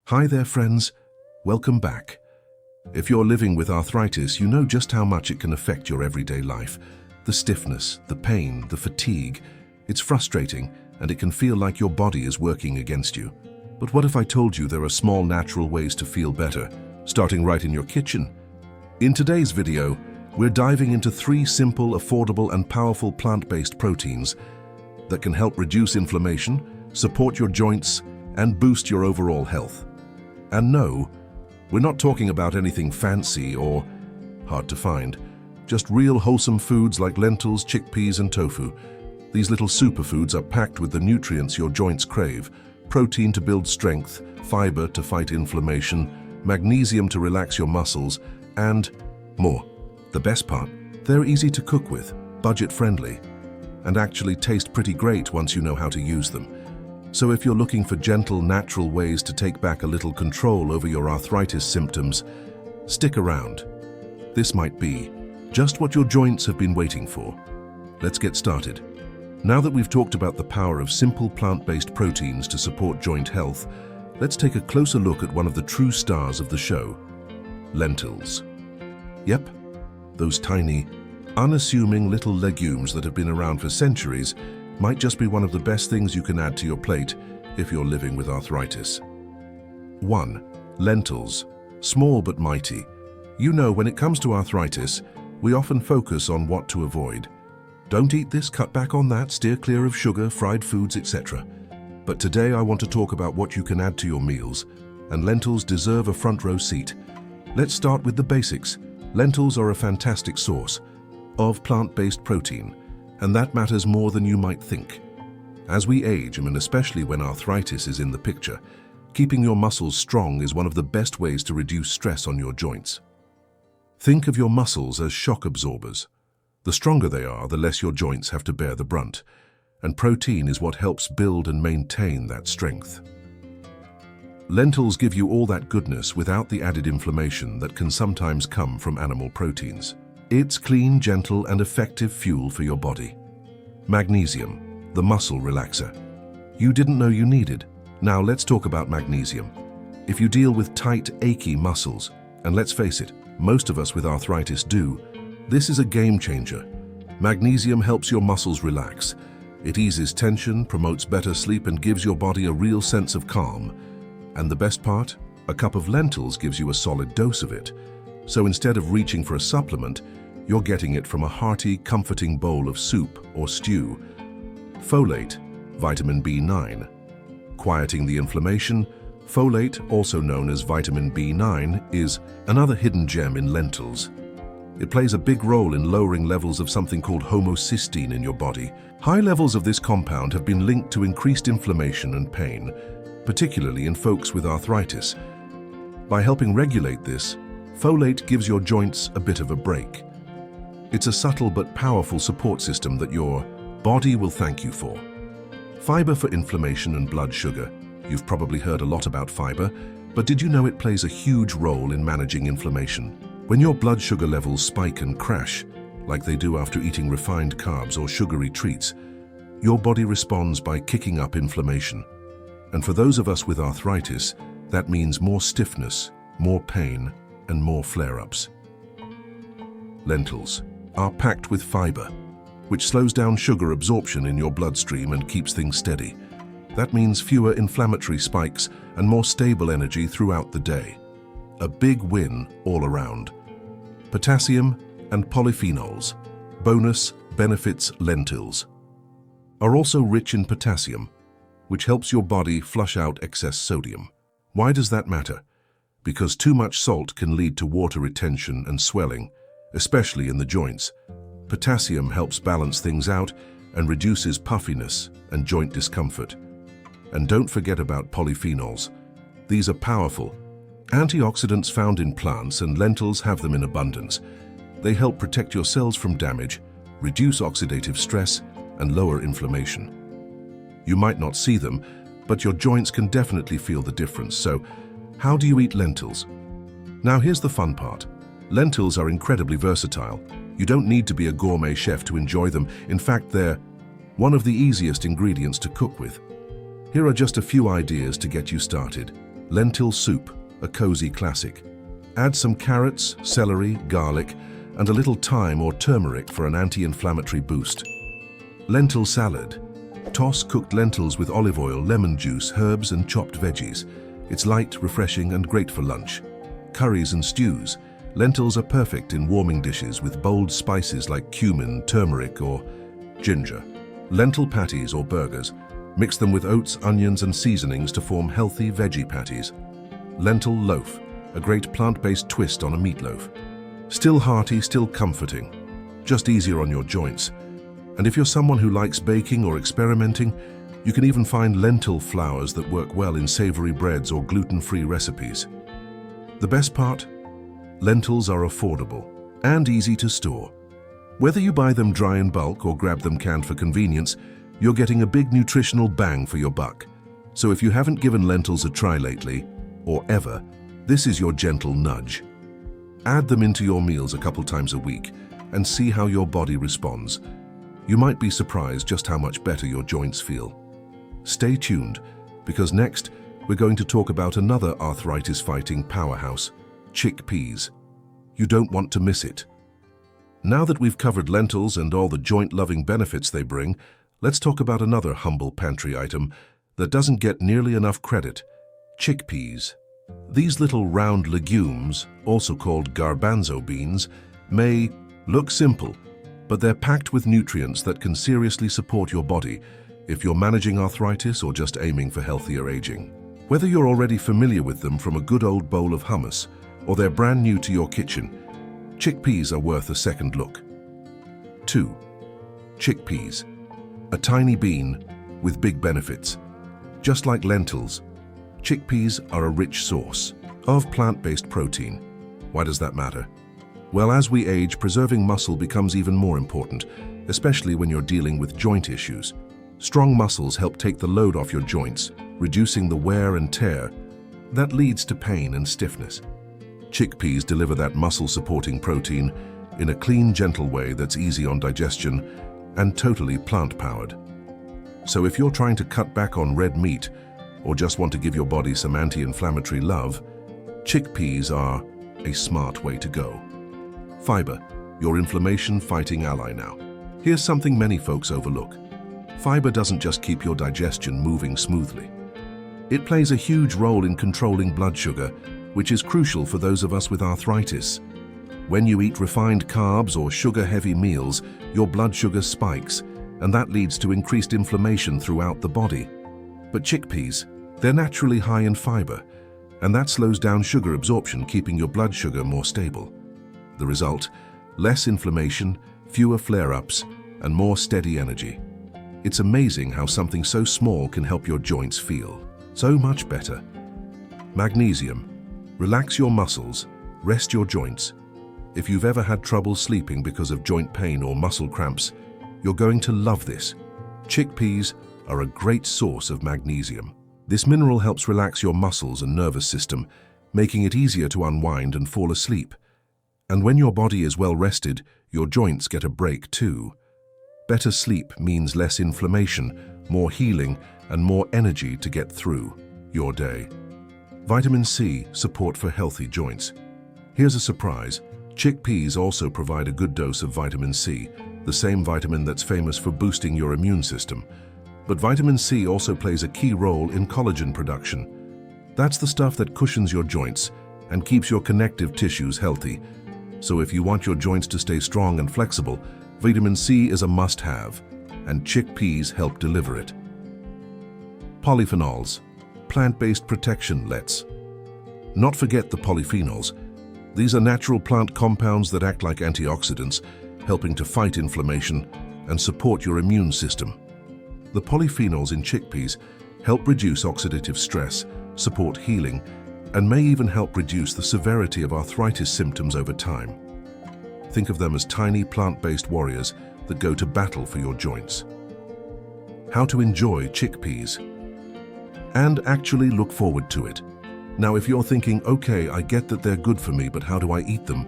Hi there, friends. Welcome back. If you're living with arthritis, you know just how much it can affect your everyday life. The stiffness, the pain, the fatigue. It's frustrating, and it can feel like your body is working against you. But what if I told you there are small natural ways to feel better, starting right in your kitchen? In today's video, we're diving into 3 simple, affordable, and powerful plant-based proteins that can help reduce inflammation, support your joints, and boost your overall health. And no, we're not talking about anything fancy or hard to find. Just real wholesome foods like lentils, chickpeas, and tofu. These little superfoods are packed with the nutrients your joints crave: protein to build strength, fiber to fight inflammation, magnesium to relax your muscles, and more. The best part, they're easy to cook with, budget-friendly, and actually taste pretty great once you know how to use them. So if you're looking for gentle, natural ways to take back a little control over your arthritis symptoms, stick around. This might be just what your joints have been waiting for. Let's get started. Now that we've talked about the power of simple plant-based proteins to support joint health, let's take a closer look at one of the true stars of the show: lentils. Yep, those tiny, unassuming little legumes that have been around for centuries might just be one of the best things you can add to your plate if you're living with arthritis. 1. Lentils. Small but mighty. You know, when it comes to arthritis, we often focus on what to avoid. Don't eat this, cut back on that, steer clear of sugar, fried foods, etc. But today I want to talk about what you can add to your meals, and lentils deserve a front row seat. Let's start with the basics. Lentils are a fantastic source of plant-based protein, and that matters more than you might think. As we age, and especially when arthritis is in the picture, keeping your muscles strong is one of the best ways to reduce stress on your joints. Think of your muscles as shock absorbers. The stronger they are, the less your joints have to bear the brunt, and protein is what helps build and maintain that strength. Lentils give you all that goodness without the added inflammation that can sometimes come from animal proteins. It's clean, gentle, and effective fuel for your body. Magnesium, the muscle relaxer. You didn't know you needed. Now let's talk about magnesium. If you deal with tight, achy muscles, and let's face it, most of us with arthritis do, this is a game changer. Magnesium helps your muscles relax. It eases tension, promotes better sleep, and gives your body a real sense of calm. And the best part? A cup of lentils gives you a solid dose of it. So instead of reaching for a supplement, you're getting it from a hearty, comforting bowl of soup or stew. Folate, vitamin B9. Quieting the inflammation, folate, also known as vitamin B9, is another hidden gem in lentils. It plays a big role in lowering levels of something called homocysteine in your body. High levels of this compound have been linked to increased inflammation and pain, particularly in folks with arthritis. By helping regulate this, folate gives your joints a bit of a break. It's a subtle but powerful support system that your body will thank you for. Fiber for inflammation and blood sugar. You've probably heard a lot about fiber, but did you know it plays a huge role in managing inflammation? When your blood sugar levels spike and crash, like they do after eating refined carbs or sugary treats, your body responds by kicking up inflammation. And for those of us with arthritis, that means more stiffness, more pain, and more flare-ups. Lentils are packed with fiber, which slows down sugar absorption in your bloodstream and keeps things steady. That means fewer inflammatory spikes and more stable energy throughout the day. A big win all around. Potassium and polyphenols, bonus benefits. Lentils are also rich in potassium, which helps your body flush out excess sodium. Why does that matter? Because too much salt can lead to water retention and swelling, especially in the joints. Potassium helps balance things out and reduces puffiness and joint discomfort. And don't forget about polyphenols. These are powerful antioxidants found in plants, and lentils have them in abundance. They help protect your cells from damage, reduce oxidative stress, and lower inflammation. You might not see them, but your joints can definitely feel the difference. So, how do you eat lentils? Now here's the fun part. Lentils are incredibly versatile. You don't need to be a gourmet chef to enjoy them. In fact, they're one of the easiest ingredients to cook with. Here are just a few ideas to get you started. Lentil soup, a cozy classic. Add some carrots, celery, garlic, and a little thyme or turmeric for an anti-inflammatory boost. Lentil salad. Toss cooked lentils with olive oil, lemon juice, herbs, and chopped veggies. It's light, refreshing, and great for lunch. Curries and stews. Lentils are perfect in warming dishes with bold spices like cumin, turmeric, or ginger. Lentil patties or burgers. Mix them with oats, onions, and seasonings to form healthy veggie patties. Lentil loaf, a great plant-based twist on a meatloaf. Still hearty, still comforting. Just easier on your joints. And if you're someone who likes baking or experimenting, you can even find lentil flours that work well in savory breads or gluten-free recipes. The best part? Lentils are affordable and easy to store. Whether you buy them dry in bulk or grab them canned for convenience, you're getting a big nutritional bang for your buck. So if you haven't given lentils a try lately, or ever, this is your gentle nudge. Add them into your meals a couple times a week and see how your body responds. You might be surprised just how much better your joints feel. Stay tuned, because next we're going to talk about another arthritis-fighting powerhouse, chickpeas. You don't want to miss it. Now that we've covered lentils and all the joint-loving benefits they bring, let's talk about another humble pantry item that doesn't get nearly enough credit, chickpeas. These little round legumes, also called garbanzo beans, may look simple, but they're packed with nutrients that can seriously support your body if you're managing arthritis or just aiming for healthier aging. Whether you're already familiar with them from a good old bowl of hummus or they're brand new to your kitchen, chickpeas are worth a second look. 2. Chickpeas. A tiny bean with big benefits. Just like lentils, chickpeas are a rich source of plant-based protein. Why does that matter? Well, as we age, preserving muscle becomes even more important, especially when you're dealing with joint issues. Strong muscles help take the load off your joints, reducing the wear and tear that leads to pain and stiffness. Chickpeas deliver that muscle-supporting protein in a clean, gentle way that's easy on digestion and totally plant-powered. So if you're trying to cut back on red meat or just want to give your body some anti-inflammatory love, chickpeas are a smart way to go. Fiber, your inflammation-fighting ally now. Here's something many folks overlook. Fiber doesn't just keep your digestion moving smoothly. It plays a huge role in controlling blood sugar, which is crucial for those of us with arthritis. When you eat refined carbs or sugar-heavy meals, your blood sugar spikes, and that leads to increased inflammation throughout the body. But chickpeas, they're naturally high in fiber, and that slows down sugar absorption, keeping your blood sugar more stable. The result? Less inflammation, fewer flare-ups, and more steady energy. It's amazing how something so small can help your joints feel so much better. Magnesium. Relax your muscles, rest your joints. If you've ever had trouble sleeping because of joint pain or muscle cramps, you're going to love this. Chickpeas are a great source of magnesium. This mineral helps relax your muscles and nervous system, making it easier to unwind and fall asleep. And when your body is well rested, your joints get a break too. Better sleep means less inflammation, more healing, and more energy to get through your day. Vitamin C, support for healthy joints. Here's a surprise. Chickpeas also provide a good dose of vitamin C, the same vitamin that's famous for boosting your immune system. But vitamin C also plays a key role in collagen production. That's the stuff that cushions your joints and keeps your connective tissues healthy. So if you want your joints to stay strong and flexible, vitamin C is a must-have, and chickpeas help deliver it. Polyphenols, plant-based protection. Let's not forget the polyphenols. These are natural plant compounds that act like antioxidants, helping to fight inflammation and support your immune system. The polyphenols in chickpeas help reduce oxidative stress, support healing, and may even help reduce the severity of arthritis symptoms over time. Think of them as tiny plant-based warriors that go to battle for your joints. How to enjoy chickpeas and actually look forward to it. Now, if you're thinking, okay, I get that they're good for me, but how do I eat them?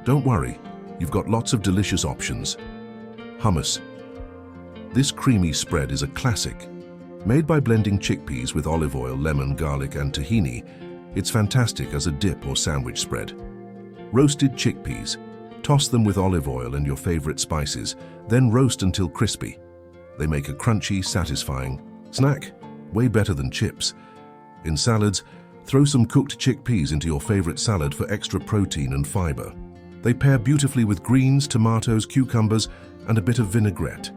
Don't worry, you've got lots of delicious options. Hummus. This creamy spread is a classic. Made by blending chickpeas with olive oil, lemon, garlic, and tahini, it's fantastic as a dip or sandwich spread. Roasted chickpeas. Toss them with olive oil and your favorite spices, then roast until crispy. They make a crunchy, satisfying snack, way better than chips. In salads, throw some cooked chickpeas into your favorite salad for extra protein and fiber. They pair beautifully with greens, tomatoes, cucumbers, and a bit of vinaigrette.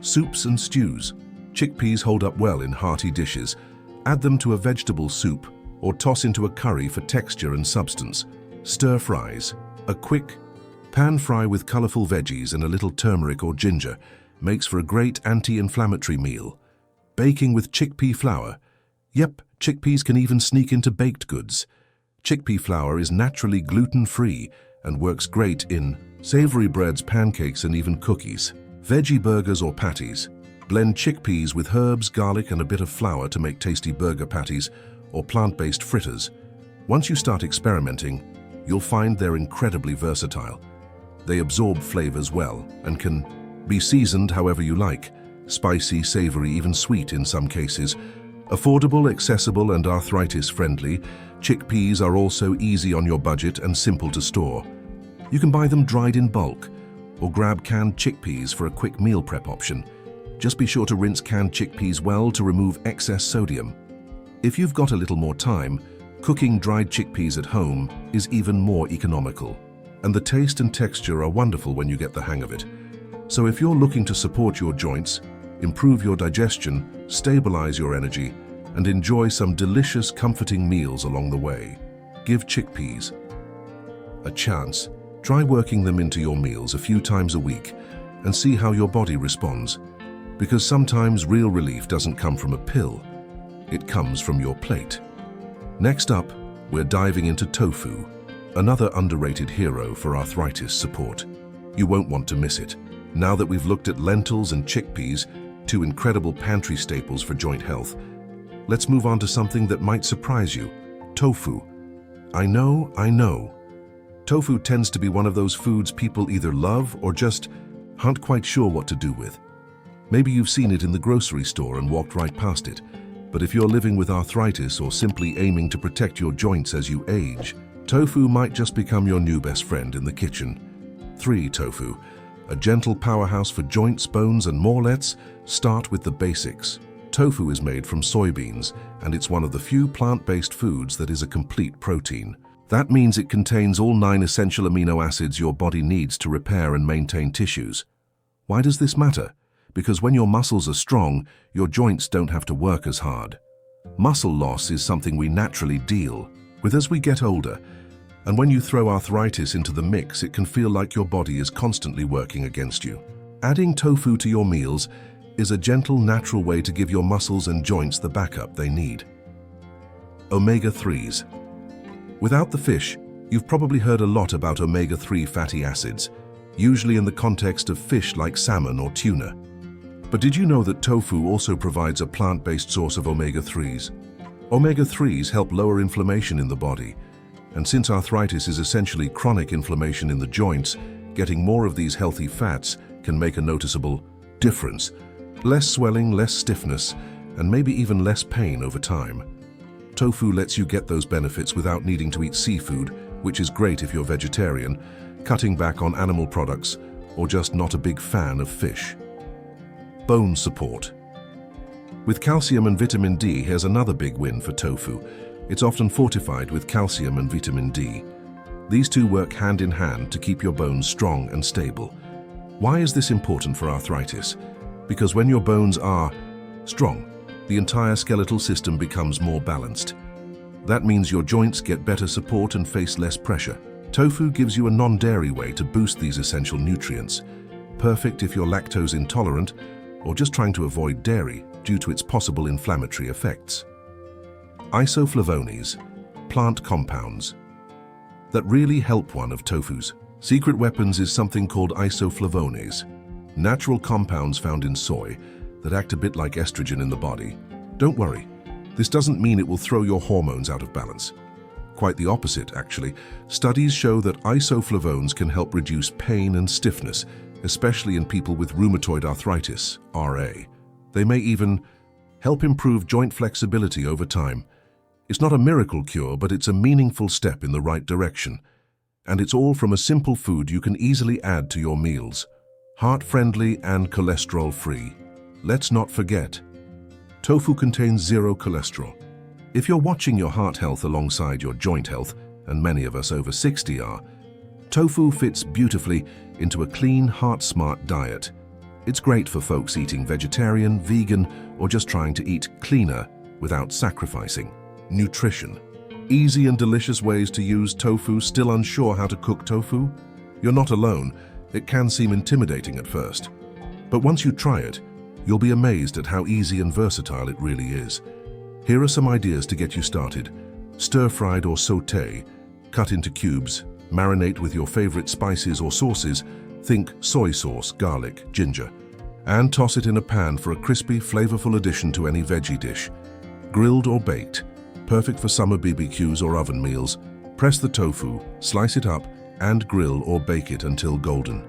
Soups and stews. Chickpeas hold up well in hearty dishes. Add them to a vegetable soup or toss into a curry for texture and substance. Stir fries. A quick pan fry with colorful veggies and a little turmeric or ginger makes for a great anti-inflammatory meal. Baking with chickpea flour. Yep, chickpeas can even sneak into baked goods. Chickpea flour is naturally gluten-free and works great in savory breads, pancakes, and even cookies. Veggie burgers or patties. Blend chickpeas with herbs, garlic, and a bit of flour to make tasty burger patties or plant-based fritters. Once you start experimenting, you'll find they're incredibly versatile. They absorb flavors well and can be seasoned however you like. Spicy, savory, even sweet in some cases. Affordable, accessible, and arthritis-friendly, chickpeas are also easy on your budget and simple to store. You can buy them dried in bulk or grab canned chickpeas for a quick meal prep option. Just be sure to rinse canned chickpeas well to remove excess sodium. If you've got a little more time, cooking dried chickpeas at home is even more economical. And the taste and texture are wonderful when you get the hang of it. So if you're looking to support your joints, improve your digestion, stabilize your energy, and enjoy some delicious, comforting meals along the way, give chickpeas a chance. Try working them into your meals a few times a week and see how your body responds. Because sometimes real relief doesn't come from a pill, it comes from your plate. Next up, we're diving into tofu, another underrated hero for arthritis support. You won't want to miss it. Now that we've looked at lentils and chickpeas, two incredible pantry staples for joint health, let's move on to something that might surprise you: tofu. I know. Tofu tends to be one of those foods people either love or just aren't quite sure what to do with. Maybe you've seen it in the grocery store and walked right past it. But if you're living with arthritis or simply aiming to protect your joints as you age, tofu might just become your new best friend in the kitchen. 3. Tofu. A gentle powerhouse for joints, bones, and more. Let's start with the basics. Tofu is made from soybeans, and it's one of the few plant-based foods that is a complete protein. That means it contains all 9 essential amino acids your body needs to repair and maintain tissues. Why does this matter? Because when your muscles are strong, your joints don't have to work as hard. Muscle loss is something we naturally deal with as we get older, and when you throw arthritis into the mix, it can feel like your body is constantly working against you. Adding tofu to your meals is a gentle, natural way to give your muscles and joints the backup they need. Omega-3s. Without the fish, you've probably heard a lot about omega-3 fatty acids, usually in the context of fish like salmon or tuna. But did you know that tofu also provides a plant-based source of omega-3s? Omega-3s help lower inflammation in the body, and since arthritis is essentially chronic inflammation in the joints, getting more of these healthy fats can make a noticeable difference. Less swelling, less stiffness, and maybe even less pain over time. Tofu lets you get those benefits without needing to eat seafood, which is great if you're vegetarian, cutting back on animal products, or just not a big fan of fish. Bone support. With calcium and vitamin D, here's another big win for tofu. It's often fortified with calcium and vitamin D. These two work hand in hand to keep your bones strong and stable. Why is this important for arthritis? Because when your bones are strong, the entire skeletal system becomes more balanced. That means your joints get better support and face less pressure. Tofu gives you a non-dairy way to boost these essential nutrients. Perfect if you're lactose intolerant or just trying to avoid dairy due to its possible inflammatory effects. Isoflavones, plant compounds that really help. One of tofu's secret weapons is something called isoflavones, natural compounds found in soy that act a bit like estrogen in the body. Don't worry, this doesn't mean it will throw your hormones out of balance. Quite the opposite, actually. Studies show that isoflavones can help reduce pain and stiffness, especially in people with rheumatoid arthritis, RA. They may even help improve joint flexibility over time. It's not a miracle cure, but it's a meaningful step in the right direction. And it's all from a simple food you can easily add to your meals. Heart-friendly and cholesterol-free. Let's not forget, tofu contains 0 cholesterol. If you're watching your heart health alongside your joint health, and many of us over 60 are, tofu fits beautifully into a clean, heart-smart diet. It's great for folks eating vegetarian, vegan, or just trying to eat cleaner without sacrificing nutrition. Easy and delicious ways to use tofu. Still unsure how to cook tofu? You're not alone. It can seem intimidating at first. But once you try it, you'll be amazed at how easy and versatile it really is. Here are some ideas to get you started. Stir-fried or sauté. Cut into cubes. Marinate with your favorite spices or sauces. Think soy sauce, garlic, ginger. And toss it in a pan for a crispy, flavorful addition to any veggie dish. Grilled or baked. Perfect for summer BBQs or oven meals. Press the tofu, slice it up, and grill or bake it until golden.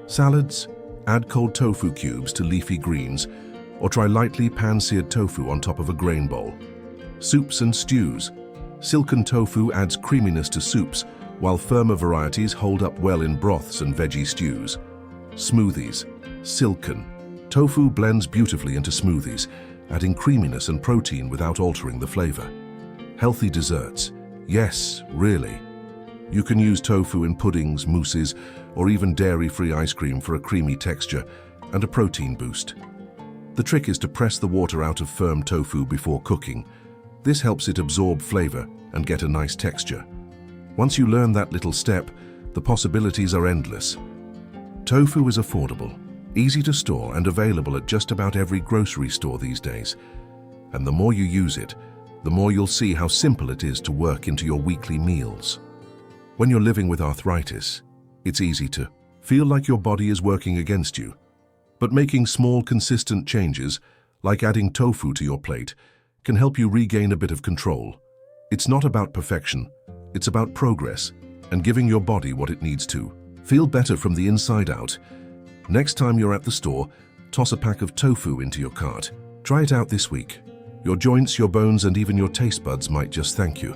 Salads? Add cold tofu cubes to leafy greens, or try lightly pan-seared tofu on top of a grain bowl. Soups and stews. Silken tofu adds creaminess to soups, while firmer varieties hold up well in broths and veggie stews. Smoothies. Silken. Tofu blends beautifully into smoothies, adding creaminess and protein without altering the flavor. Healthy desserts. Yes, really. You can use tofu in puddings, mousses, or even dairy-free ice cream for a creamy texture and a protein boost. The trick is to press the water out of firm tofu before cooking. This helps it absorb flavor and get a nice texture. Once you learn that little step, the possibilities are endless. Tofu is affordable, easy to store, and available at just about every grocery store these days. And the more you use it, the more you'll see how simple it is to work into your weekly meals. When you're living with arthritis, it's easy to feel like your body is working against you. But making small, consistent changes, like adding tofu to your plate, can help you regain a bit of control. It's not about perfection, it's about progress and giving your body what it needs to feel better from the inside out. Next time you're at the store, toss a pack of tofu into your cart. Try it out this week. Your joints, your bones, and even your taste buds might just thank you.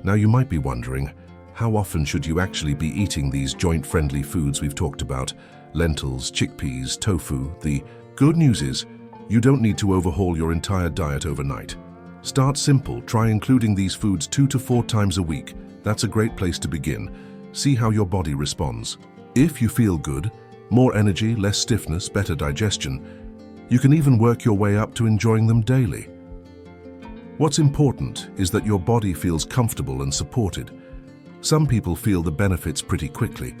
Now you might be wondering, how often should you actually be eating these joint-friendly foods we've talked about? Lentils, chickpeas, tofu. The good news is, you don't need to overhaul your entire diet overnight. Start simple. Try including these foods 2 to 4 times a week. That's a great place to begin. See how your body responds. If you feel good, more energy, less stiffness, better digestion, you can even work your way up to enjoying them daily. What's important is that your body feels comfortable and supported. Some people feel the benefits pretty quickly.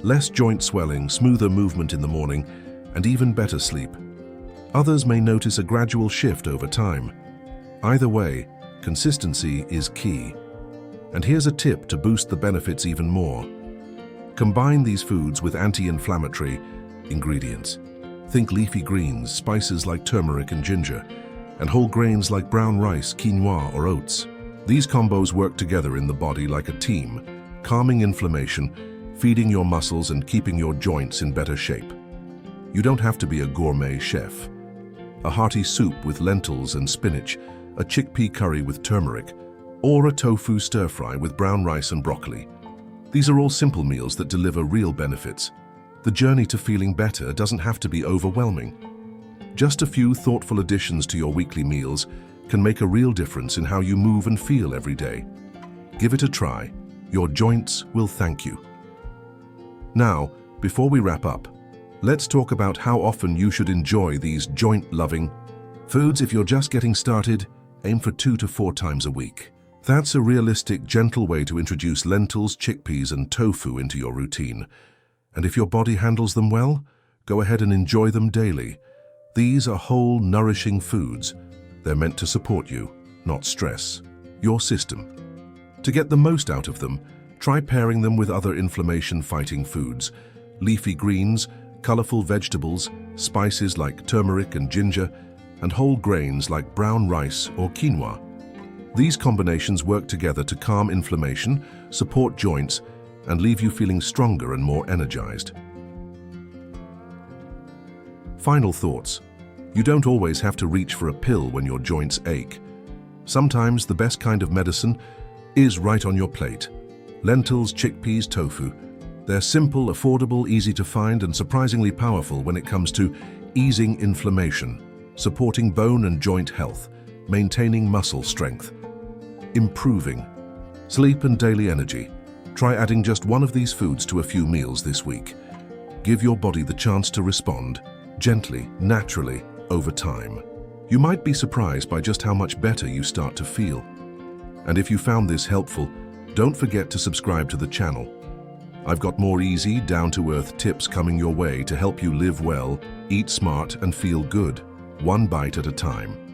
Less joint swelling, smoother movement in the morning, and even better sleep. Others may notice a gradual shift over time. Either way, consistency is key. And here's a tip to boost the benefits even more. Combine these foods with anti-inflammatory ingredients. Think leafy greens, spices like turmeric and ginger, and whole grains like brown rice, quinoa, or oats. These combos work together in the body like a team, calming inflammation, feeding your muscles, and keeping your joints in better shape. You don't have to be a gourmet chef. A hearty soup with lentils and spinach, a chickpea curry with turmeric, or a tofu stir-fry with brown rice and broccoli. These are all simple meals that deliver real benefits. The journey to feeling better doesn't have to be overwhelming. Just a few thoughtful additions to your weekly meals can make a real difference in how you move and feel every day. Give it a try. Your joints will thank you. Now, before we wrap up, let's talk about how often you should enjoy these joint-loving foods. If you're just getting started, aim for 2 to 4 times a week. That's a realistic, gentle way to introduce lentils, chickpeas, and tofu into your routine. And if your body handles them well, go ahead and enjoy them daily. These are whole, nourishing foods. They're meant to support you, not stress your system. To get the most out of them, try pairing them with other inflammation-fighting foods, leafy greens, colorful vegetables, spices like turmeric and ginger, and whole grains like brown rice or quinoa. These combinations work together to calm inflammation, support joints, and leave you feeling stronger and more energized. Final thoughts. You don't always have to reach for a pill when your joints ache. Sometimes the best kind of medicine is right on your plate. Lentils, chickpeas, tofu. They're simple, affordable, easy to find, and surprisingly powerful when it comes to easing inflammation, supporting bone and joint health, maintaining muscle strength, improving sleep and daily energy. Try adding just one of these foods to a few meals this week. Give your body the chance to respond gently, naturally, over time. You might be surprised by just how much better you start to feel. And if you found this helpful, don't forget to subscribe to the channel. I've got more easy, down-to-earth tips coming your way to help you live well, eat smart, and feel good, one bite at a time.